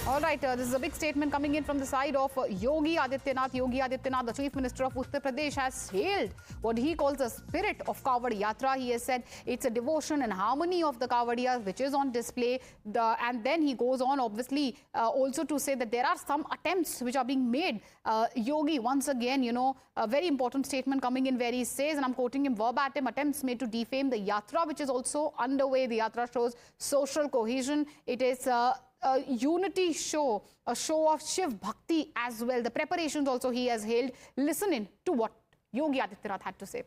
All right, this is a big statement coming in from the side of Yogi Adityanath. Yogi Adityanath, the Chief Minister of Uttar Pradesh, has hailed what he calls the spirit of Kawad Yatra. He has said it's a devotion and harmony of the Kawadiyas which is on display. And then he goes on, obviously, also to say that there are some attempts which are being made. Yogi, once again, a very important statement coming in where he says, and I'm quoting him verbatim, attempts made to defame the Yatra, which is also underway. The Yatra shows social cohesion. It is a unity show, a show of Shiv Bhakti as well. The preparations also he has hailed. Listen in to what Yogi Adityanath had to say.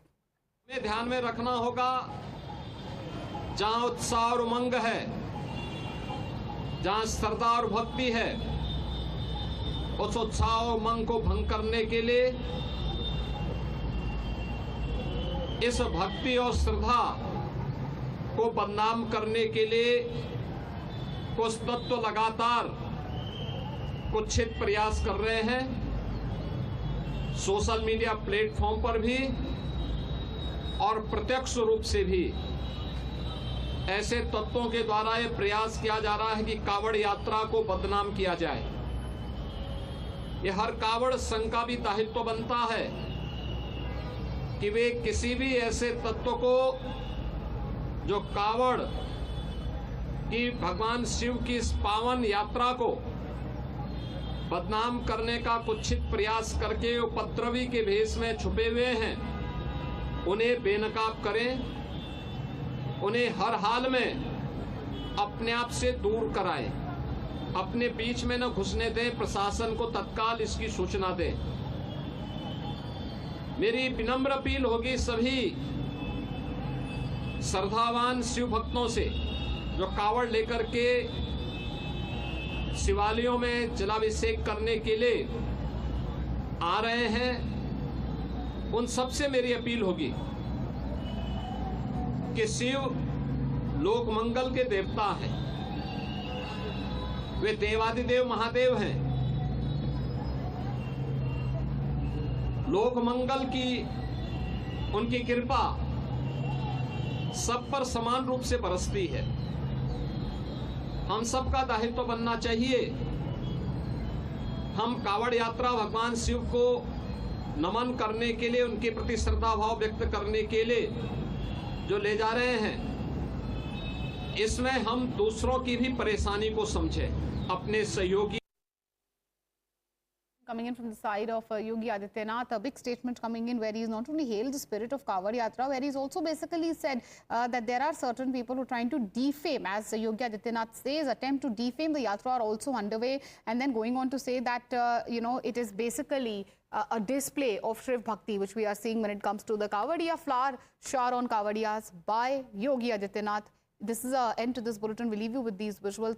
हमें ध्यान में रखना होगा, जहां उत्साह और उमंग है, जहां श्रद्धा और भक्ति है, उस उत्साह और उमंग को भंग करने के लिए, इस भक्ति और श्रद्धा को बदनाम करने के लिए कुछ तत्व लगातार कुत्सित प्रयास कर रहे हैं। सोशल मीडिया प्लेटफॉर्म पर भी और प्रत्यक्ष रूप से भी ऐसे तत्वों के द्वारा यह प्रयास किया जा रहा है कि कावड़ यात्रा को बदनाम किया जाए। यह हर कावड़ संघ का भी दायित्व बनता है कि वे किसी भी ऐसे तत्व को जो कावड़ कि भगवान शिव की इस पावन यात्रा को बदनाम करने का कुत्सित प्रयास करके उपद्रवी के भेष में छुपे हुए हैं, उन्हें बेनकाब करें, उन्हें हर हाल में अपने आप से दूर कराएं, अपने बीच में न घुसने दें, प्रशासन को तत्काल इसकी सूचना दें। मेरी विनम्र अपील होगी सभी श्रद्धावान शिव भक्तों से जो कावड़ लेकर के शिवालयों में जलाभिषेक करने के लिए आ रहे हैं, उन सबसे मेरी अपील होगी कि शिव लोक मंगल के देवता हैं, वे देवादिदेव महादेव हैं। लोक मंगल की उनकी कृपा सब पर समान रूप से बरसती है। हम सबका दायित्व बनना चाहिए, हम कावड़ यात्रा भगवान शिव को नमन करने के लिए, उनके प्रति श्रद्धा भाव व्यक्त करने के लिए जो ले जा रहे हैं, इसमें हम दूसरों की भी परेशानी को समझें, अपने सहयोगी। Coming in from the side of Yogi Adityanath, a big statement coming in where he's not only hailed the spirit of Kawad Yatra, where he's also basically said that there are certain people who are trying to defame, as Yogi Adityanath says, attempt to defame the Yatra are also underway, and then going on to say that, it is basically a display of Shiv Bhakti, which we are seeing when it comes to the Kawadiya flower shower on Kawadiyas by Yogi Adityanath. This is an end to this bulletin. We leave you with these visuals.